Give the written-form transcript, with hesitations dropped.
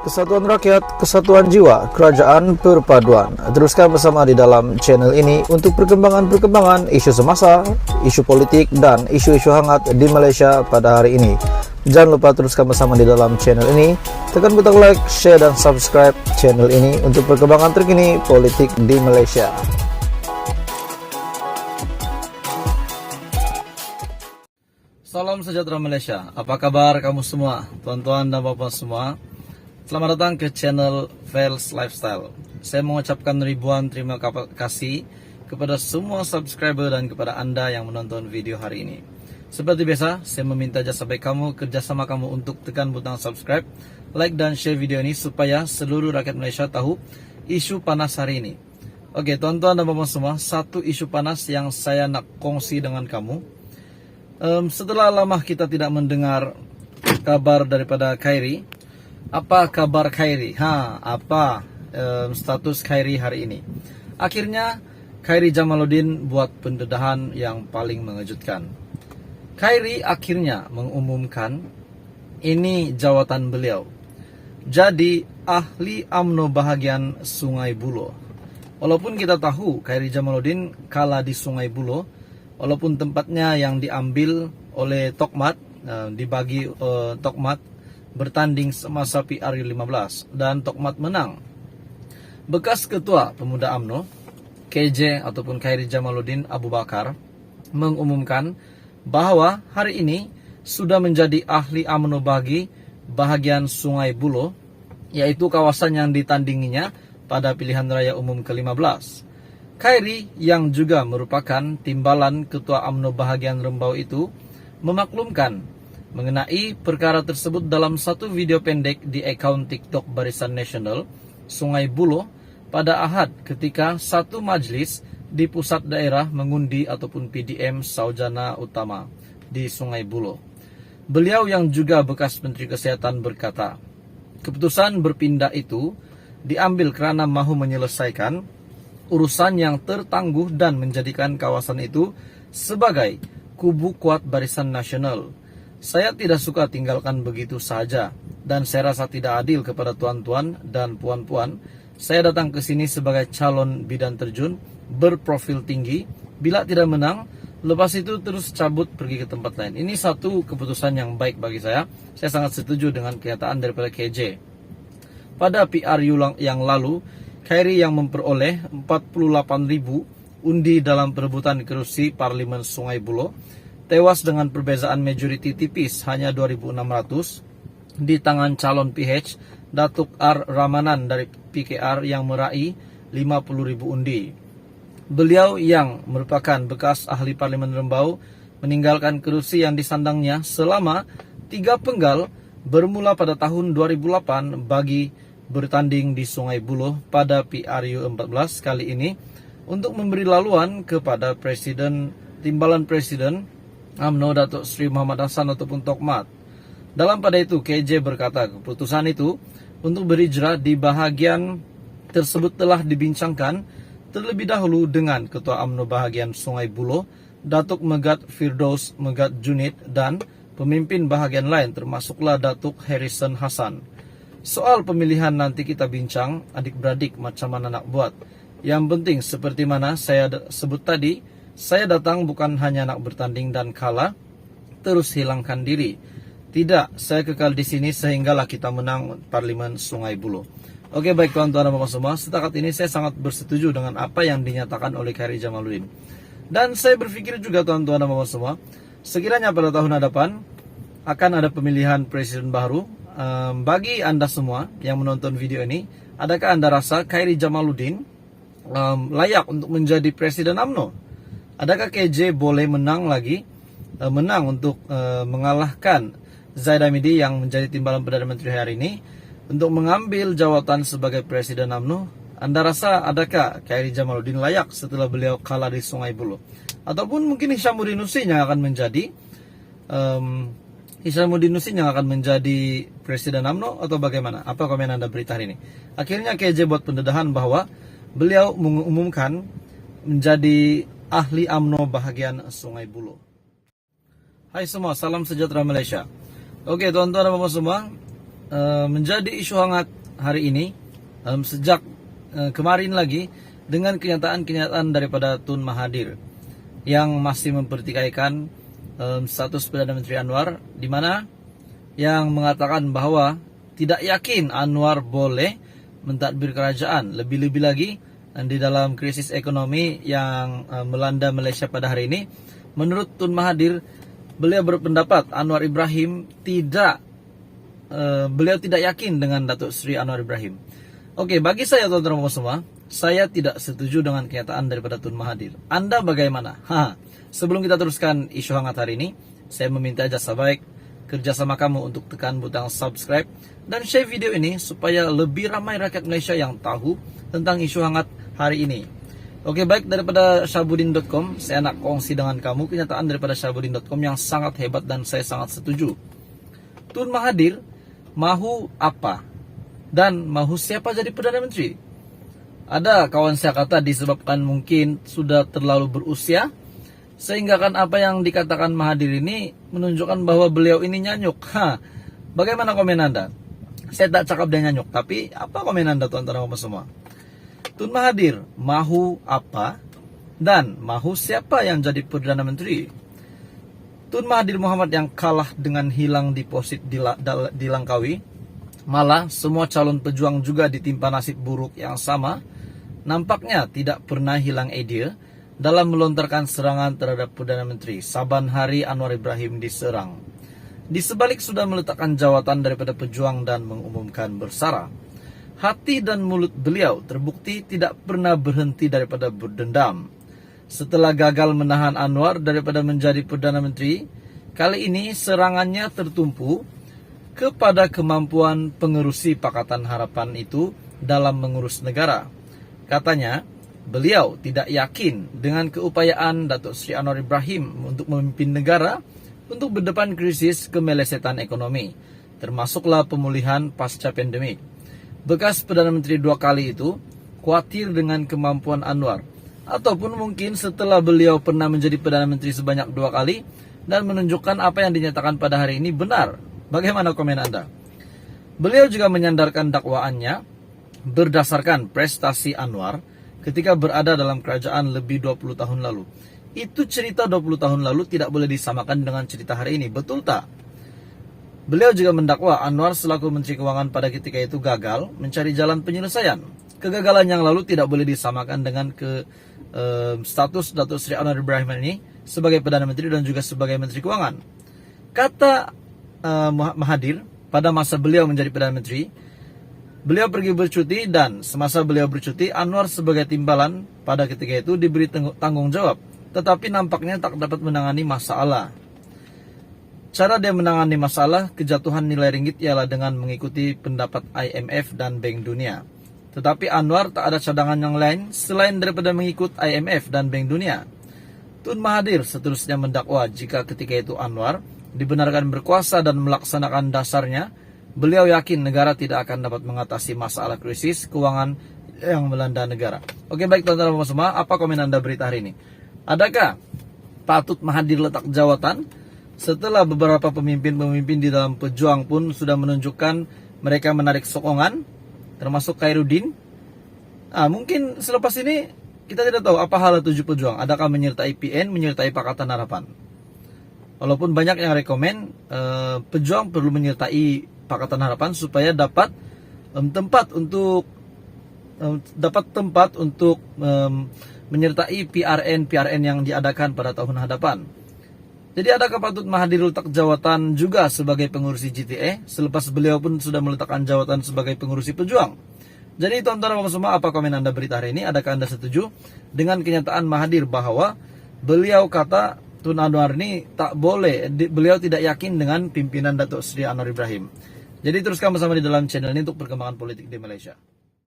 Kesatuan rakyat, kesatuan jiwa, kerajaan perpaduan. Teruskan bersama di dalam channel ini untuk perkembangan-perkembangan isu semasa, isu politik, dan isu-isu hangat di Malaysia pada hari ini. Jangan lupa teruskan bersama di dalam channel ini. Tekan butang like, share, dan subscribe channel ini untuk perkembangan terkini politik di Malaysia. Salam sejahtera Malaysia. Apa kabar kamu semua, tuan-tuan dan bapak semua? Selamat datang ke channel Vels Lifestyle. Saya mengucapkan ribuan terima kasih kepada semua subscriber dan kepada anda yang menonton video hari ini. Seperti biasa, saya meminta jasa baik kamu, kerjasama kamu untuk tekan butang subscribe, like dan share video ini supaya seluruh rakyat Malaysia tahu isu panas hari ini. Oke, tuan-tuan dan bapak semua, satu isu panas yang saya nak kongsi dengan kamu. Setelah lama kita tidak mendengar kabar daripada Khairi. Apa kabar Khairi? Apa status Khairi hari ini? Akhirnya Khairi Jamaluddin buat pendedahan yang paling mengejutkan. Khairi akhirnya mengumumkan ini jawatan beliau. Jadi ahli UMNO bahagian Sungai Buloh. Walaupun kita tahu Khairi Jamaluddin kalah di Sungai Buloh, walaupun tempatnya yang diambil oleh Tokmat, dibagi Tokmat bertanding semasa PRU 15 dan Tokmat menang. Bekas Ketua Pemuda UMNO KJ ataupun Khairi Jamaluddin Abu Bakar mengumumkan bahwa hari ini sudah menjadi ahli UMNO bagi bahagian Sungai Buloh, yaitu kawasan yang ditandinginya pada pilihan raya umum ke-15. Khairi yang juga merupakan timbalan Ketua UMNO bahagian Rembau itu memaklumkan mengenai perkara tersebut dalam satu video pendek di akaun TikTok Barisan Nasional Sungai Buloh pada Ahad ketika satu majlis di pusat daerah mengundi ataupun PDM Saujana Utama di Sungai Buloh. Beliau yang juga bekas Menteri Kesehatan berkata, keputusan berpindah itu diambil kerana mahu menyelesaikan urusan yang tertangguh dan menjadikan kawasan itu sebagai kubu kuat Barisan Nasional. Saya tidak suka tinggalkan begitu saja dan saya rasa tidak adil kepada tuan-tuan dan puan-puan. Saya datang ke sini sebagai calon bidan terjun berprofil tinggi. Bila tidak menang, lepas itu terus cabut pergi ke tempat lain. Ini satu keputusan yang baik bagi saya. Saya sangat setuju dengan pernyataan daripada KJ. Pada PRU yang lalu, Khairi yang memperoleh 48.000 undi dalam perebutan kerusi Parlimen Sungai Buloh tewas dengan perbezaan majoriti tipis hanya 2.600 di tangan calon PH Datuk R. Ramanan dari PKR yang meraih 50.000 undi. Beliau yang merupakan bekas ahli Parlimen Rembau meninggalkan kerusi yang disandangnya selama 3 penggal bermula pada tahun 2008 bagi bertanding di Sungai Buloh pada PRU 14 kali ini untuk memberi laluan kepada timbalan Presiden UMNO Datuk Seri Muhammad Hassan ataupun Tokmat. Dalam pada itu KJ berkata keputusan itu untuk berhijrah di bahagian tersebut telah dibincangkan terlebih dahulu dengan Ketua UMNO bahagian Sungai Buloh Datuk Megat Firdaus Megat Junid dan pemimpin bahagian lain termasuklah Datuk Harrison Hassan. Soal pemilihan nanti kita bincang adik-beradik macam mana nak buat. Yang penting seperti mana saya sebut tadi, saya datang bukan hanya nak bertanding dan kalah, terus hilangkan diri. Tidak, saya kekal di sini sehinggalah kita menang Parlimen Sungai Buloh. Oke, baik tuan-tuan dan bapak semua, setakat ini saya sangat bersetuju dengan apa yang dinyatakan oleh Khairi Jamaluddin. Dan saya berpikir juga tuan-tuan dan bapak semua, sekiranya pada tahun hadapan akan ada pemilihan presiden baru. Bagi anda semua yang menonton video ini, adakah anda rasa Khairi Jamaluddin layak untuk menjadi presiden UMNO? Adakah KJ boleh menang untuk mengalahkan Zaid Hamidi yang menjadi timbalan Perdana Menteri hari ini untuk mengambil jawatan sebagai presiden UMNO? Anda rasa adakah Khairi Jamaluddin layak setelah beliau kalah di Sungai Buloh? Ataupun mungkin Hishamuddin Husin yang akan menjadi presiden UMNO atau bagaimana? Apa komen anda berita hari ini? Akhirnya KJ buat pendedahan bahwa beliau mengumumkan menjadi ahli UMNO bahagian Sungai Buloh. Hai semua, salam sejahtera Malaysia. Oke tuan-tuan dan bapak semua, menjadi isu hangat hari ini sejak kemarin lagi dengan kenyataan-kenyataan daripada Tun Mahathir yang masih mempertikaikan status Perdana Menteri Anwar, di mana yang mengatakan bahwa tidak yakin Anwar boleh mentadbir kerajaan, lebih-lebih lagi di dalam krisis ekonomi yang melanda Malaysia pada hari ini. Menurut Tun Mahathir, beliau berpendapat Anwar Ibrahim beliau tidak yakin dengan Datuk Seri Anwar Ibrahim. Oke, bagi saya teman-teman semua, saya tidak setuju dengan kenyataan daripada Tun Mahathir. Anda bagaimana? Sebelum kita teruskan isu hangat hari ini, saya meminta jasa baik kerjasama kamu untuk tekan butang subscribe dan share video ini supaya lebih ramai rakyat Malaysia yang tahu tentang isu hangat hari ini. Oke, baik, daripada Syahbudin.com, saya nak kongsi dengan kamu kenyataan daripada Syahbudin.com yang sangat hebat dan saya sangat setuju. Tun Mahathir mahu apa dan mahu siapa jadi Perdana Menteri? Ada kawan saya kata disebabkan mungkin sudah terlalu berusia, sehingga kan apa yang dikatakan Mahathir ini menunjukkan bahwa beliau ini nyanyuk. Bagaimana komen Anda? Saya tak cakap dia nyanyuk, tapi apa komen Anda tuan-tuan semua? Tun Mahathir mahu apa dan mahu siapa yang jadi Perdana Menteri? Tun Mahathir Mohamad yang kalah dengan hilang deposit di Langkawi, malah semua calon pejuang juga ditimpa nasib buruk yang sama, nampaknya tidak pernah hilang ide dalam melontarkan serangan terhadap Perdana Menteri saban hari Anwar Ibrahim diserang. Di sebalik sudah meletakkan jawatan daripada pejuang dan mengumumkan bersara, hati dan mulut beliau terbukti tidak pernah berhenti daripada berdendam. Setelah gagal menahan Anwar daripada menjadi Perdana Menteri, kali ini serangannya tertumpu kepada kemampuan pengerusi Pakatan Harapan itu dalam mengurus negara. Katanya, beliau tidak yakin dengan keupayaan Datuk Seri Anwar Ibrahim untuk memimpin negara untuk berdepan krisis kemelesetan ekonomi, termasuklah pemulihan pasca pandemik. Bekas Perdana Menteri 2 kali itu khawatir dengan kemampuan Anwar, ataupun mungkin setelah beliau pernah menjadi Perdana Menteri sebanyak 2 kali dan menunjukkan apa yang dinyatakan pada hari ini benar. Bagaimana komen Anda? Beliau juga menyandarkan dakwaannya berdasarkan prestasi Anwar ketika berada dalam kerajaan lebih 20 tahun lalu. Itu cerita 20 tahun lalu tidak boleh disamakan dengan cerita hari ini, betul tak? Beliau juga mendakwa Anwar selaku Menteri Keuangan pada ketika itu gagal mencari jalan penyelesaian. Kegagalan yang lalu tidak boleh disamakan dengan status Datuk Seri Anwar Ibrahim ini sebagai Perdana Menteri dan juga sebagai Menteri Keuangan. Kata Mahathir pada masa beliau menjadi Perdana Menteri, beliau pergi bercuti dan semasa beliau bercuti, Anwar sebagai timbalan pada ketika itu diberi tanggung jawab, tetapi nampaknya tak dapat menangani masalah. Cara dia menangani masalah kejatuhan nilai ringgit ialah dengan mengikuti pendapat IMF dan Bank Dunia. Tetapi Anwar tak ada cadangan yang lain selain daripada mengikut IMF dan Bank Dunia. Tun Mahathir seterusnya mendakwa jika ketika itu Anwar dibenarkan berkuasa dan melaksanakan dasarnya, beliau yakin negara tidak akan dapat mengatasi masalah krisis keuangan yang melanda negara. Oke, baik teman-teman semua, apa komen Anda berita hari ini? Adakah patut Mahathir letak jawatan? Setelah beberapa pemimpin-pemimpin di dalam pejuang pun sudah menunjukkan mereka menarik sokongan, termasuk Khairuddin. Mungkin selepas ini kita tidak tahu apa hal tujuh pejuang. Adakah menyertai PN, menyertai Pakatan Harapan? Walaupun banyak yang rekomen pejuang perlu menyertai Pakatan Harapan supaya dapat tempat untuk menyertai PRN yang diadakan pada tahun hadapan. Jadi adakah patut Mahathir letak jawatan juga sebagai pengurusi GTA selepas beliau pun sudah meletakkan jawatan sebagai pengurusi pejuang? Jadi teman-teman semua, apa komen Anda berita hari ini? Adakah Anda setuju dengan kenyataan Mahathir bahwa beliau kata Tun Anwar ini beliau tidak yakin dengan pimpinan Datuk Seri Anwar Ibrahim? Jadi teruskan bersama di dalam channel ini untuk perkembangan politik di Malaysia.